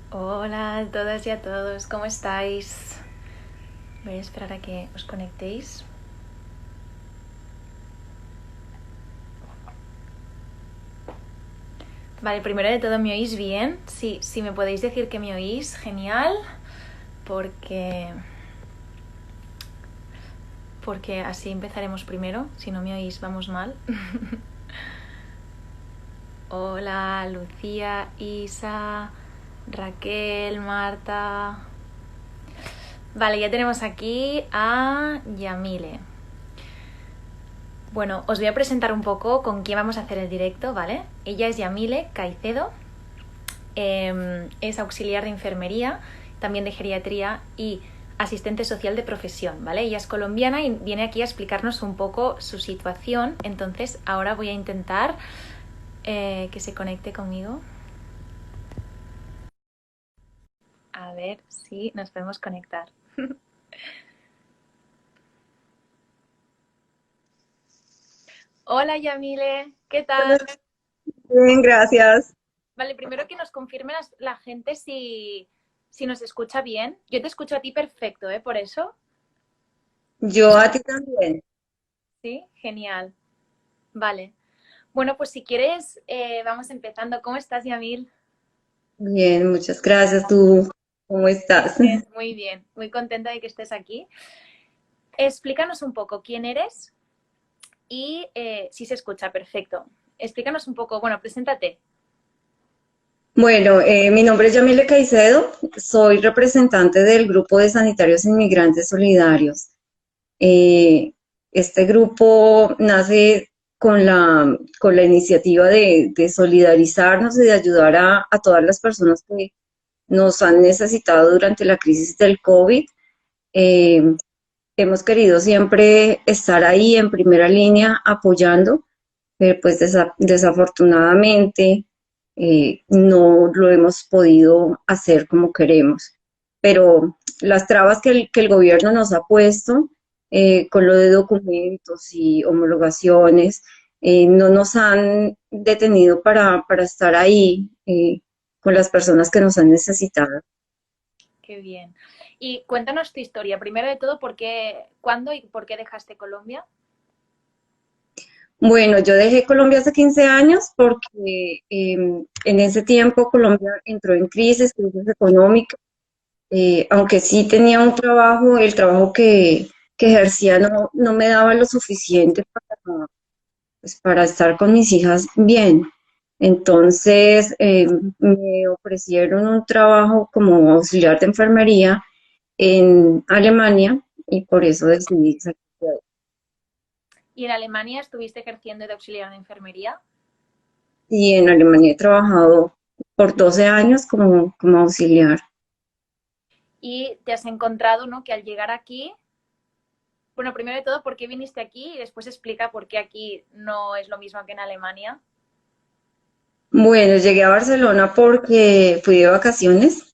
Hola a todas y a todos, ¿cómo estáis? Voy a esperar a que os conectéis. Vale, primero de todo, ¿me oís bien? Sí, si me podéis decir que me oís, genial, porque porque así empezaremos primero. Si no me oís, vamos mal. Hola, Lucía, Isa, Raquel, Marta. Vale, ya tenemos aquí a Yamile. Bueno, os voy a presentar un poco con quién vamos a hacer el directo, ¿vale? Ella es Yamile Caicedo, es auxiliar de enfermería, también de geriatría y asistente social de profesión, ¿vale? Ella es colombiana y viene aquí a explicarnos un poco su situación. Entonces ahora voy a intentar que se conecte conmigo. A ver si nos podemos conectar. Hola Yamile, ¿qué tal? Bien, gracias. Vale, primero que nos confirme la gente si nos escucha bien. Yo te escucho a ti perfecto, ¿eh? Por eso. Yo a ti también. Sí, genial. Vale. Bueno, pues si quieres, vamos empezando. ¿Cómo estás, Yamil? Bien, muchas gracias. ¿Tú cómo estás? Muy bien, muy contenta de que estés aquí. Explícanos un poco quién eres y si se escucha, perfecto. Explícanos un poco, bueno, preséntate. Bueno, mi nombre es Yamile Caicedo, soy representante del Grupo de Sanitarios Inmigrantes Solidarios. Eh, este grupo nace con la iniciativa de solidarizarnos y de ayudar a todas las personas que nos han necesitado durante la crisis del COVID. Eh, Hemos querido siempre estar ahí en primera línea apoyando, pues desafortunadamente no lo hemos podido hacer como queremos. Pero las trabas que el gobierno nos ha puesto con lo de documentos y homologaciones no nos han detenido para estar ahí con las personas que nos han necesitado. Qué bien. Y cuéntanos tu historia. Primero de todo, cuándo y por qué dejaste Colombia? Bueno, yo dejé Colombia hace 15 años porque en ese tiempo Colombia entró en crisis económica. Aunque sí tenía un trabajo, el trabajo que ejercía no me daba lo suficiente pues, para estar con mis hijas bien. Entonces me ofrecieron un trabajo como auxiliar de enfermería en Alemania y por eso decidí salir de ahí. ¿Y en Alemania estuviste ejerciendo de auxiliar de enfermería? Y en Alemania he trabajado por 12 años como auxiliar. Y te has encontrado, ¿no? Que al llegar aquí, bueno, primero de todo, ¿por qué viniste aquí? Y después explica por qué aquí no es lo mismo que en Alemania. Bueno, llegué a Barcelona porque fui de vacaciones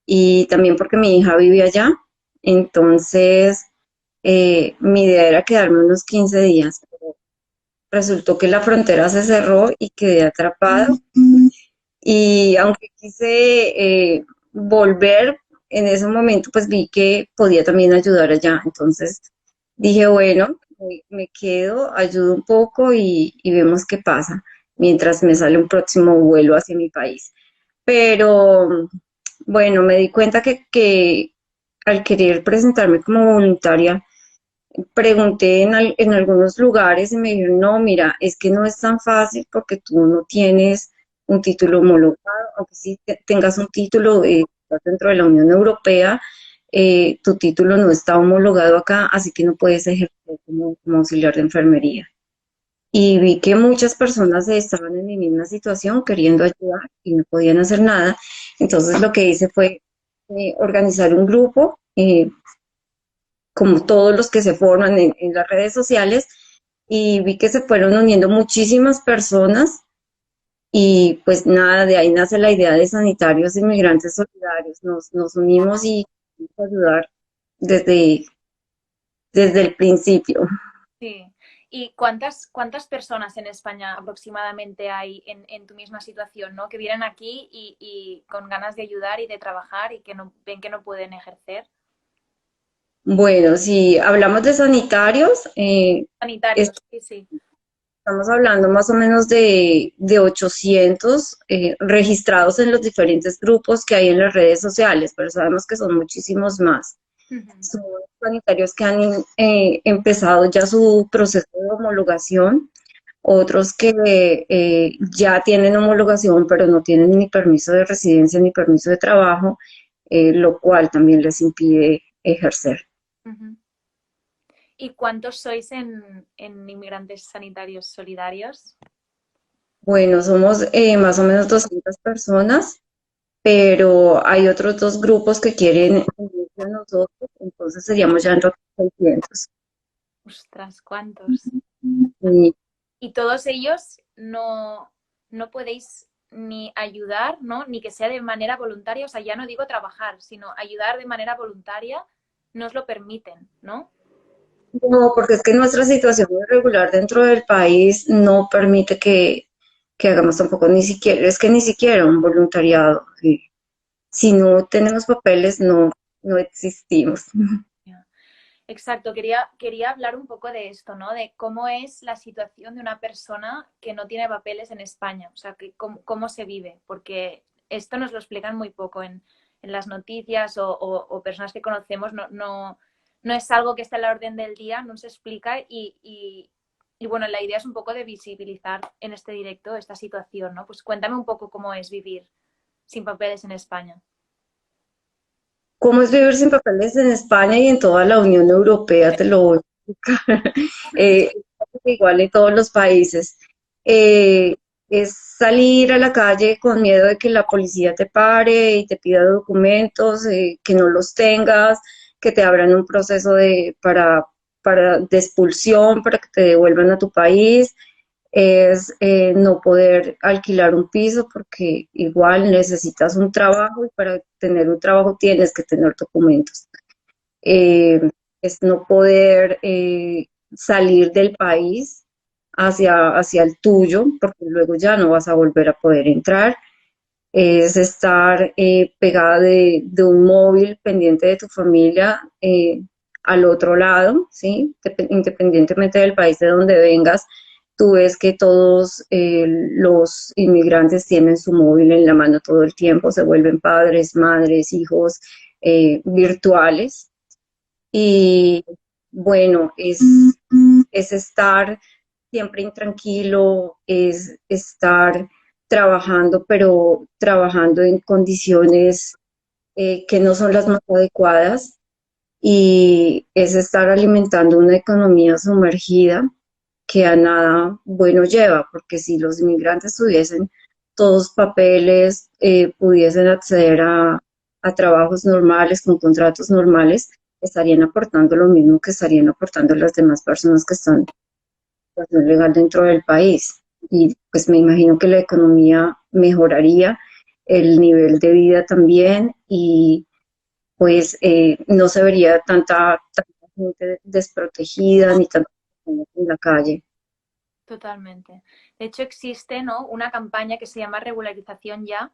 y también porque mi hija vive allá. Entonces, mi idea era quedarme unos 15 días. Resultó que la frontera se cerró y quedé atrapada. Y aunque quise volver, en ese momento pues vi que podía también ayudar allá. Entonces dije, bueno, me quedo, ayudo un poco y vemos qué pasa mientras me sale un próximo vuelo hacia mi país. Pero bueno, me di cuenta que al querer presentarme como voluntaria, pregunté en algunos lugares y me dijeron, no, mira, es que no es tan fácil porque tú no tienes un título homologado, aunque sí tengas un título estás dentro de la Unión Europea, tu título no está homologado acá, así que no puedes ejercer como auxiliar de enfermería. Y vi que muchas personas estaban en mi misma situación queriendo ayudar y no podían hacer nada. Entonces lo que hice fue organizar un grupo, como todos los que se forman en las redes sociales, y vi que se fueron uniendo muchísimas personas y pues nada, de ahí nace la idea de Sanitarios Inmigrantes Solidarios. Nos unimos y ayudar desde, desde el principio. Sí. ¿Y cuántas personas en España aproximadamente hay en tu misma situación, ¿no? Que vienen aquí y con ganas de ayudar y de trabajar y que no, ven que no pueden ejercer? Bueno, si hablamos de sanitarios, Sanitarios, sí, sí. estamos hablando más o menos de 800 registrados en los diferentes grupos que hay en las redes sociales, pero sabemos que son muchísimos más. Ujú. Son sanitarios que han empezado ya su proceso de homologación, otros que ya tienen homologación, pero no tienen ni permiso de residencia ni permiso de trabajo, lo cual también les impide ejercer. Ujú. ¿Y cuántos sois en Inmigrantes Sanitarios Solidarios? Bueno, somos más o menos 200 personas, pero hay otros dos grupos que quieren unirse a nosotros, entonces seríamos ya en total 600. Ostras, ¿cuántos? Y Y todos ellos no podéis ni ayudar, ¿no? Ni que sea de manera voluntaria, o sea, ya no digo trabajar, sino ayudar de manera voluntaria, no os lo permiten, ¿no? no, porque es que nuestra situación irregular dentro del país no permite que hagamos tampoco ni siquiera, es que ni siquiera un voluntariado. Si no tenemos papeles, no existimos. Exacto, quería hablar un poco de esto, ¿no? De cómo es la situación de una persona que no tiene papeles en España, o sea, que cómo se vive, porque esto nos lo explican muy poco en las noticias o personas que conocemos, no es algo que esté a la orden del día, no se explica y bueno, la idea es un poco de visibilizar en este directo esta situación, ¿no? Pues cuéntame un poco cómo es vivir sin papeles en España. ¿Cómo es vivir sin papeles en España y en toda la Unión Europea? Te lo voy a explicar. Eh, igual en todos los países. Eh, es salir a la calle con miedo de que la policía te pare y te pida documentos, que no los tengas, que te abran un proceso de expulsión para que te devuelvan a tu país. Es no poder alquilar un piso porque igual necesitas un trabajo y para tener un trabajo tienes que tener documentos. Eh, es no poder salir del país hacia el tuyo porque luego ya no vas a volver a poder entrar. Es estar pegada de un móvil pendiente de tu familia al otro lado, ¿sí? Independientemente del país de donde vengas, tú ves que todos los inmigrantes tienen su móvil en la mano todo el tiempo, se vuelven padres, madres, hijos virtuales. Y bueno, es estar siempre intranquilo, es estar trabajando, pero trabajando en condiciones que no son las más adecuadas y es estar alimentando una economía sumergida que a nada bueno lleva, porque si los inmigrantes tuviesen todos papeles, pudiesen acceder a trabajos normales, con contratos normales, estarían aportando lo mismo que estarían aportando las demás personas que están en situación legal dentro del país. Y pues me imagino que la economía mejoraría, el nivel de vida también, y pues no se vería tanta gente desprotegida ni tanta gente en la calle. Totalmente. De hecho, existe, ¿no? Una campaña que se llama Regularización Ya.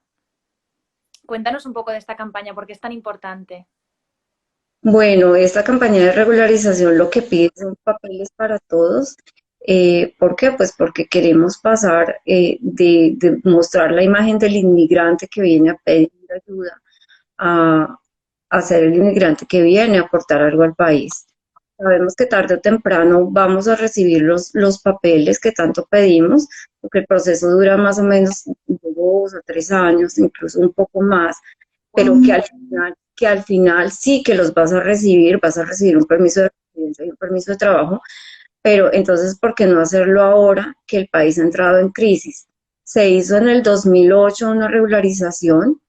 Cuéntanos un poco de esta campaña, ¿por qué es tan importante? Bueno, esta campaña de regularización lo que pide son papeles para todos. ¿Por qué? Pues porque queremos pasar de mostrar la imagen del inmigrante que viene a pedir ayuda a, a ser el inmigrante que viene a aportar algo al país. Sabemos que tarde o temprano vamos a recibir los papeles que tanto pedimos, porque el proceso dura más o menos de 2 o 3 años, incluso un poco más, pero Wow. que al final sí que los vas a recibir un permiso de residencia y un permiso de trabajo, pero entonces, ¿por qué no hacerlo ahora que el país ha entrado en crisis? Se hizo en el 2008 una regularización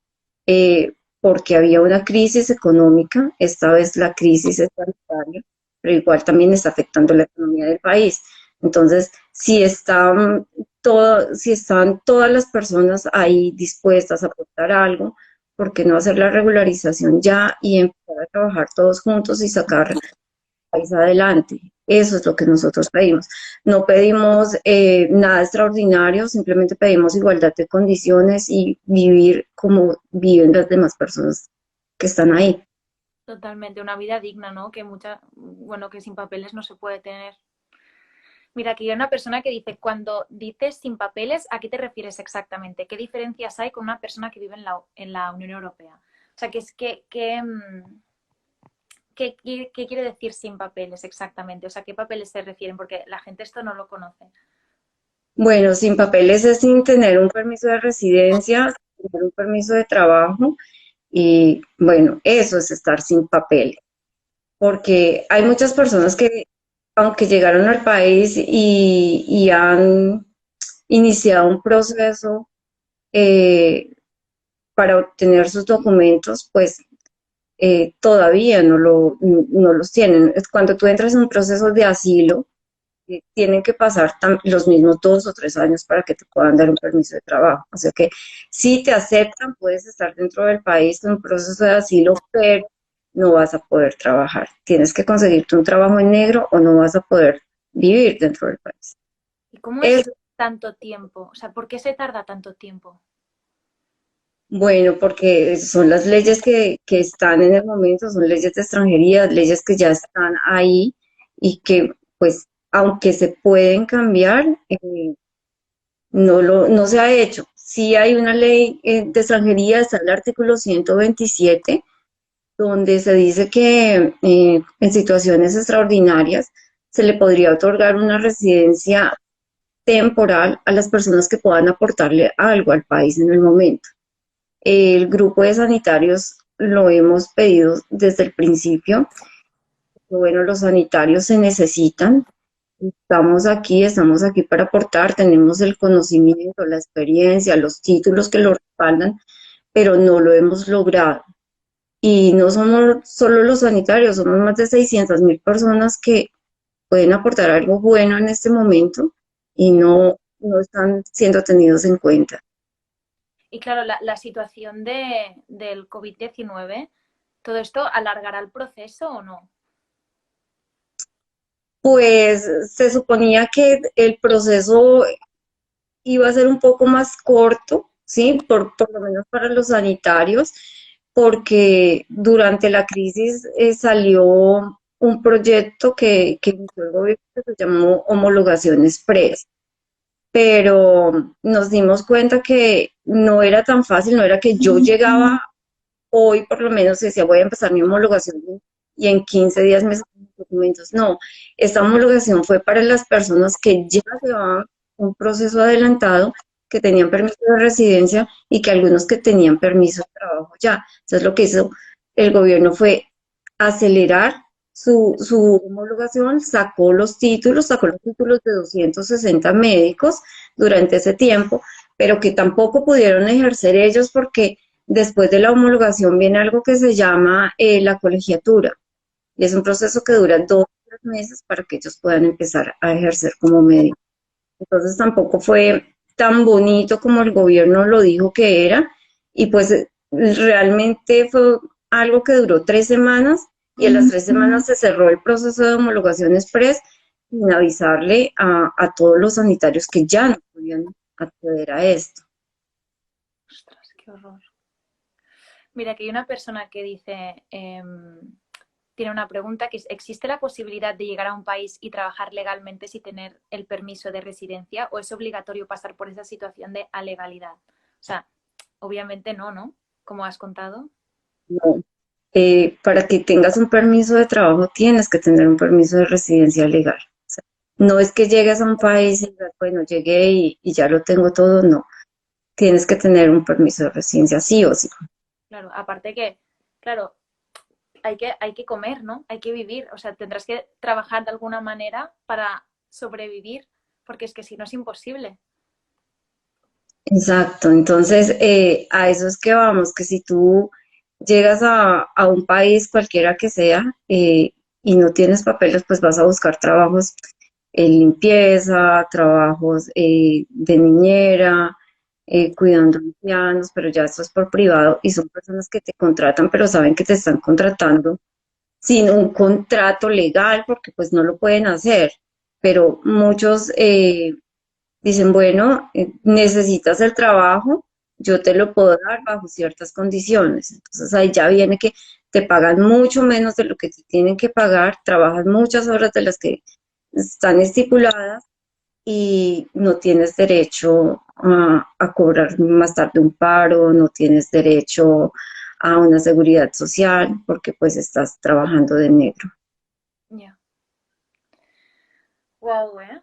porque había una crisis económica, esta vez la crisis es sanitaria, pero igual también está afectando la economía del país. Entonces, si están todas las personas ahí dispuestas a aportar algo, ¿por qué no hacer la regularización ya y empezar a trabajar todos juntos y sacar país adelante. Eso es lo que nosotros pedimos. No pedimos nada extraordinario, simplemente pedimos igualdad de condiciones y vivir como viven las demás personas que están ahí. Totalmente, una vida digna, ¿no? Que bueno, que sin papeles no se puede tener. Mira, aquí hay una persona que dice, cuando dices sin papeles, ¿a qué te refieres exactamente? ¿Qué diferencias hay con una persona que vive en la Unión Europea? O sea, ¿qué quiere decir sin papeles exactamente? O sea, ¿qué papeles se refieren? Porque la gente esto no lo conoce. Bueno, sin papeles es sin tener un permiso de residencia, sin tener un permiso de trabajo y bueno, eso es estar sin papeles, porque hay muchas personas que aunque llegaron al país y han iniciado un proceso eh, para obtener sus documentos, pues todavía no los tienen. Es cuando tú entras en un proceso de asilo, tienen que pasar los mismos 2 o 3 años para que te puedan dar un permiso de trabajo. O sea que si te aceptan, puedes estar dentro del país en un proceso de asilo, pero no vas a poder trabajar. Tienes que conseguirte un trabajo en negro o no vas a poder vivir dentro del país. ¿Y cómo es Es tanto tiempo? O sea, ¿por qué se tarda tanto tiempo? bueno porque son las leyes que están en el momento, son leyes de extranjería, leyes que ya están ahí y que pues aunque se pueden cambiar, no se ha hecho. Sí hay una ley de extranjería, está el artículo 127, donde se dice que en situaciones extraordinarias se le podría otorgar una residencia temporal a las personas que puedan aportarle algo al país en el momento. El grupo de sanitarios lo hemos pedido desde el principio. Bueno, los sanitarios se necesitan. Estamos aquí para aportar, tenemos el conocimiento, la experiencia, los títulos que lo respaldan, pero no lo hemos logrado. Y no somos solo los sanitarios, somos más de 600.000 personas que pueden aportar algo bueno en este momento y no están siendo tenidos en cuenta. Y claro, la situación del COVID-19, ¿todo esto alargará el proceso o no? Pues se suponía que el proceso iba a ser un poco más corto, ¿sí? Por lo menos para los sanitarios, porque durante la crisis salió un proyecto que inició el gobierno que se llamó Homologación Express, pero nos dimos cuenta que no era tan fácil, no era que yo llegaba hoy por lo menos decía voy a empezar mi homologación y en 15 días me sacan los documentos. No, esta homologación fue para las personas que ya llevaban un proceso adelantado, que tenían permiso de residencia y que algunos que tenían permiso de trabajo ya. Entonces lo que hizo el gobierno fue acelerar su homologación, sacó los títulos de 260 médicos durante ese tiempo, pero que tampoco pudieron ejercer ellos porque después de la homologación viene algo que se llama la colegiatura y es un proceso que dura 2 o 3 meses para que ellos puedan empezar a ejercer como médicos. Entonces tampoco fue tan bonito como el gobierno lo dijo que era y pues realmente fue algo que duró 3 semanas y en las 3 semanas se cerró el proceso de homologación express sin avisarle a todos los sanitarios que ya no podían acceder a esto. Ostras, qué horror. Mira, que hay una persona que dice, tiene una pregunta que es, ¿existe la posibilidad de llegar a un país y trabajar legalmente sin tener el permiso de residencia o es obligatorio pasar por esa situación de alegalidad? O sea, obviamente no, ¿no? Como has contado. No. Para que tengas un permiso de trabajo tienes que tener un permiso de residencia legal. O sea, no es que llegues a un país y digas, bueno, llegué y ya lo tengo todo, no. Tienes que tener un permiso de residencia, sí o sí. Claro, aparte que, claro, hay que comer, ¿no? Hay que vivir. O sea, tendrás que trabajar de alguna manera para sobrevivir, porque es que si no es imposible. Exacto, entonces a eso es que vamos, que si tú llegas a un país cualquiera que sea y no tienes papeles, pues vas a buscar trabajos en limpieza, trabajos de niñera, cuidando ancianos, pero ya esto es por privado y son personas que te contratan, pero saben que te están contratando sin un contrato legal, porque pues no lo pueden hacer, pero muchos dicen, bueno, necesitas el trabajo, yo te lo puedo dar bajo ciertas condiciones. Entonces ahí ya viene que te pagan mucho menos de lo que te tienen que pagar, trabajas muchas horas de las que están estipuladas y no tienes derecho a cobrar más tarde un paro, no tienes derecho a una seguridad social porque pues estás trabajando de negro. Ya. Wow, ¿eh?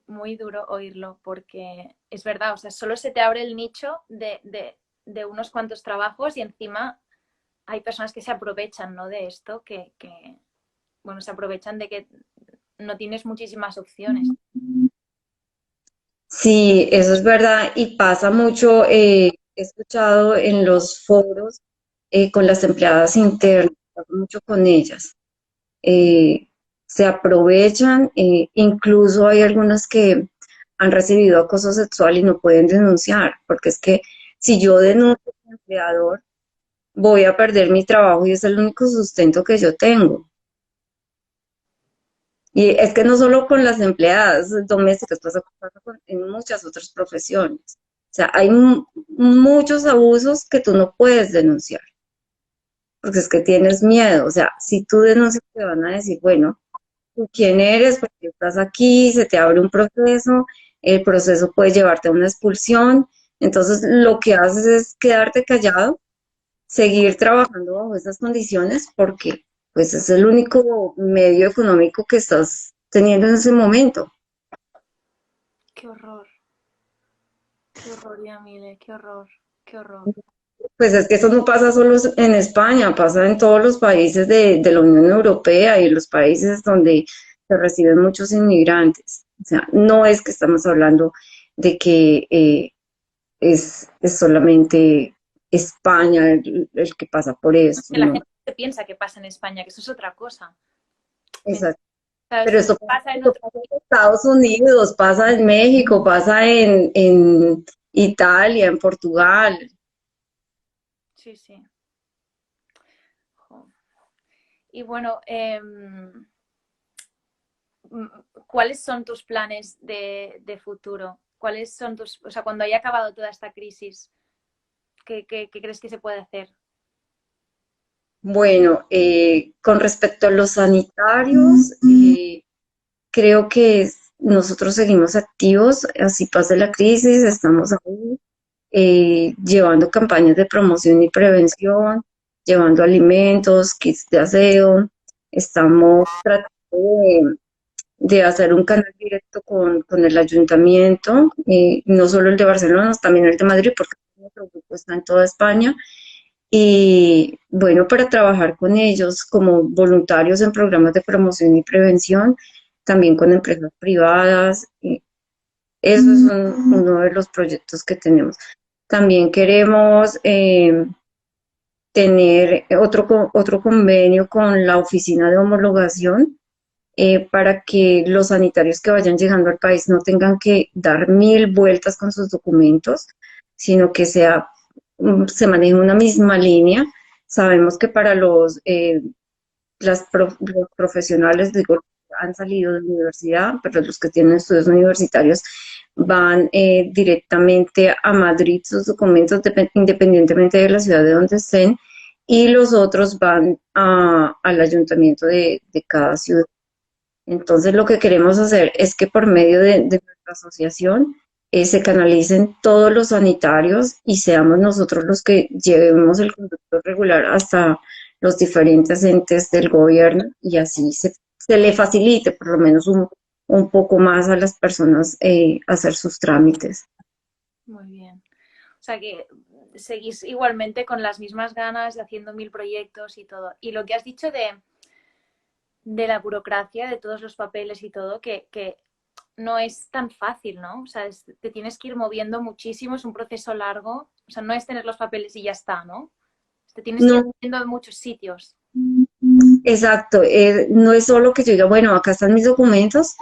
Muy duro oírlo porque es verdad, o sea, solo se te abre el nicho de unos cuantos trabajos y encima hay personas que se aprovechan, ¿no? De esto, bueno, se aprovechan de que no tienes muchísimas opciones. Sí, eso es verdad y pasa mucho, he escuchado en los foros con las empleadas internas, pasa mucho con ellas. eh, Se aprovechan, incluso hay algunas que han recibido acoso sexual y no pueden denunciar, porque es que si yo denuncio a mi empleador, voy a perder mi trabajo y es el único sustento que yo tengo. Y es que no solo con las empleadas domésticas, en muchas otras profesiones. O sea, hay muchos abusos que tú no puedes denunciar, porque es que tienes miedo. O sea, si tú denuncias, te van a decir, bueno, tú quién eres, porque estás aquí, se te abre un proceso, el proceso puede llevarte a una expulsión. Entonces, lo que haces es quedarte callado, seguir trabajando bajo esas condiciones, porque pues es el único medio económico que estás teniendo en ese momento. Qué horror, Yamile, qué horror, qué horror. Pues es que eso no pasa solo en España, pasa en todos los países de la Unión Europea y los países donde se reciben muchos inmigrantes. O sea, no es que estamos hablando de que es solamente España el que pasa por eso, Que la ¿no? gente se piensa que pasa en España, que eso es otra cosa. Exacto. ¿Sabes? Pero Pasa en eso otros. pasa en Estados Unidos, pasa en México, pasa en Italia, en Portugal. Sí, sí. Jo. Y bueno, ¿cuáles son tus planes de futuro? ¿Cuáles son tus, o sea, cuando haya acabado toda esta crisis, qué crees que se puede hacer? Bueno, con respecto a los sanitarios, creo que nosotros seguimos activos, así pasa la crisis, estamos ahí llevando campañas de promoción y prevención, llevando alimentos, kits de aseo, estamos tratando de hacer un canal directo con el ayuntamiento, no solo el de Barcelona, también el de Madrid, porque nuestro grupo está en toda España. Y bueno, para trabajar con ellos como voluntarios en programas de promoción y prevención, también con empresas privadas. Y eso es uno de los proyectos que tenemos. También queremos tener otro convenio con la oficina de homologación para que los sanitarios que vayan llegando al país no tengan que dar 1000 vueltas con sus documentos, sino que se maneje una misma línea. Sabemos que para los profesionales, digo, han salido de la universidad, pero los que tienen estudios universitarios van directamente a Madrid sus documentos independientemente de la ciudad de donde estén y los otros van al ayuntamiento de cada ciudad. Entonces, lo que queremos hacer es que por medio de nuestra asociación se canalicen todos los sanitarios y seamos nosotros los que llevemos el conducto regular hasta los diferentes entes del gobierno y así se le facilite por lo menos un poco más a las personas hacer sus trámites. Muy bien. O sea que seguís igualmente con las mismas ganas de haciendo mil proyectos y todo. Y lo que has dicho de la burocracia, de todos los papeles y todo, que no es tan fácil, ¿no? O sea, te tienes que ir moviendo muchísimo, es un proceso largo. O sea, no es tener los papeles y ya está, ¿no? Te tienes que ir No, moviendo en muchos sitios. exacto, no es solo que yo diga, bueno, acá están mis documentos,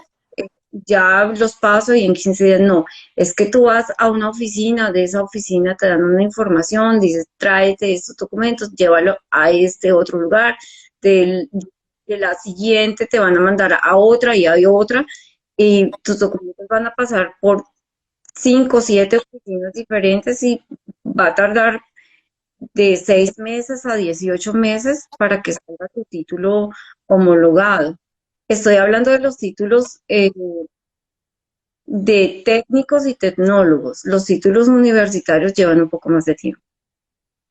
ya los paso y en 15 días no. Es que tú vas a una oficina, de esa oficina te dan una información, dices, tráete estos documentos, llévalo a este otro lugar, de la siguiente te van a mandar a otra y hay otra, y tus documentos van a pasar por 5 o 7 oficinas diferentes y va a tardar de 6 meses a 18 meses para que salga tu título homologado. Estoy hablando de los títulos de técnicos y tecnólogos. Los títulos universitarios llevan un poco más de tiempo.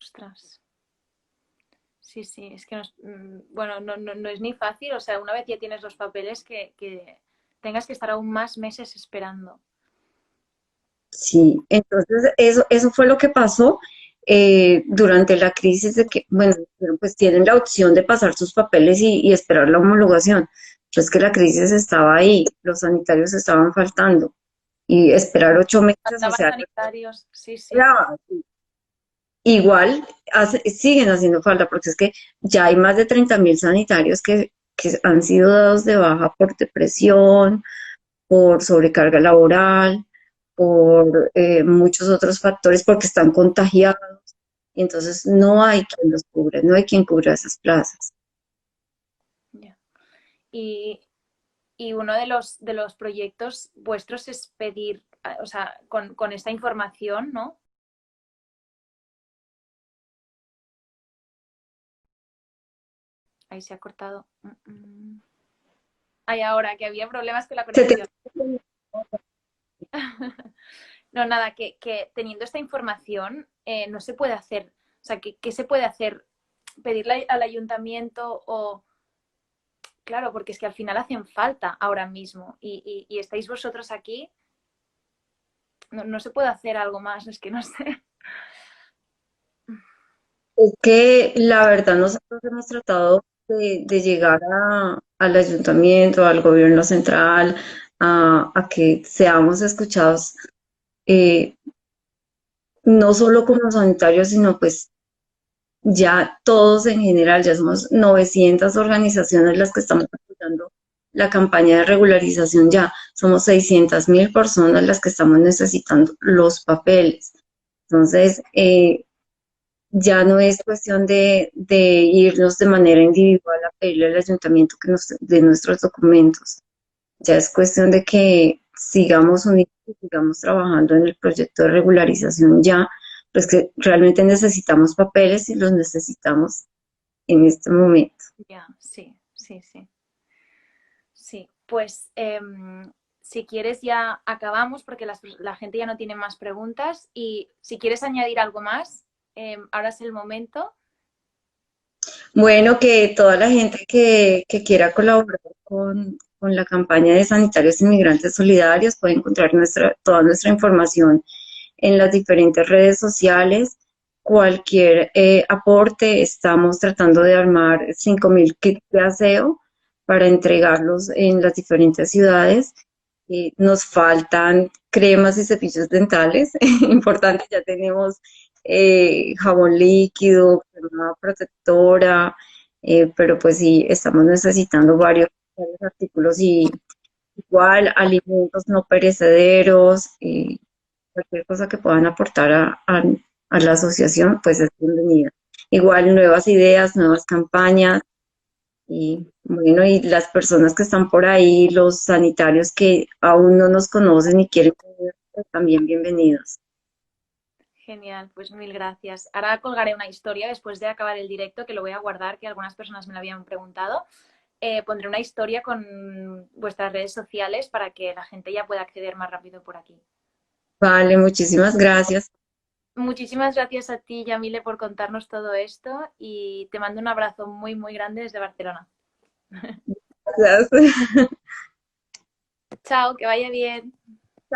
Ostras. Sí, sí, es que no es, bueno, no es ni fácil, o sea, una vez ya tienes los papeles que tengas que estar aún más meses esperando. Sí, entonces eso fue lo que pasó durante la crisis de que, bueno, pues tienen la opción de pasar sus papeles y esperar la homologación. Pero es que la crisis estaba ahí, los sanitarios estaban faltando y esperar 8 meses, o Faltaban sea, sanitarios, sí, sí. era- igual siguen haciendo falta porque es que ya hay más de 30.000 sanitarios que han sido dados de baja por depresión, por sobrecarga laboral, por muchos otros factores, porque están contagiados. Y entonces no hay quien los cubra, no hay quien cubra esas plazas. Ya. Y, y uno de los proyectos vuestros es pedir, o sea, con esta información, ¿no? Ahí se ha cortado. Ay, ahora que había problemas con la Se te- conexión. No, nada, que teniendo esta información no se puede hacer, o sea, ¿qué se puede hacer? Pedirle al ayuntamiento o, claro, porque es que al final hacen falta ahora mismo y estáis vosotros aquí, no se puede hacer algo más, es que no sé. Es que la verdad nosotros hemos tratado de llegar al ayuntamiento, al gobierno central, a que seamos escuchados, eh, no solo como sanitarios, sino pues ya todos en general, ya somos 900 organizaciones las que estamos apoyando la campaña de regularización ya. Somos 600.000 personas las que estamos necesitando los papeles. Entonces, ya no es cuestión de irnos de manera individual a pedirle al ayuntamiento que nos dé nuestros documentos. Ya es cuestión de que sigamos unidos y sigamos trabajando en el proyecto de regularización ya, pues que realmente necesitamos papeles y los necesitamos en este momento. Ya, sí, sí, sí. Sí, pues si quieres ya acabamos porque la gente ya no tiene más preguntas y si quieres añadir algo más, ahora es el momento. Bueno, que toda la gente que quiera colaborar con la campaña de Sanitarios Inmigrantes Solidarios puede encontrar toda nuestra información en las diferentes redes sociales. Cualquier aporte, estamos tratando de armar 5.000 kits de aseo para entregarlos en las diferentes ciudades. Nos faltan cremas y cepillos dentales, importante, ya tenemos jabón líquido, crema protectora, pero pues sí, estamos necesitando varios artículos y igual alimentos no perecederos, cualquier cosa que puedan aportar a la asociación, pues es bienvenida. Igual nuevas ideas, nuevas campañas y bueno, y las personas que están por ahí, los sanitarios que aún no nos conocen y quieren venir, pues también bienvenidos. Genial, pues mil gracias. Ahora colgaré una historia después de acabar el directo que lo voy a guardar, que algunas personas me lo habían preguntado. Pondré una historia con vuestras redes sociales para que la gente ya pueda acceder más rápido por aquí. Vale, muchísimas gracias. Muchísimas gracias a ti, Yamile, por contarnos todo esto y te mando un abrazo muy, muy grande desde Barcelona. Gracias. Chao, que vaya bien.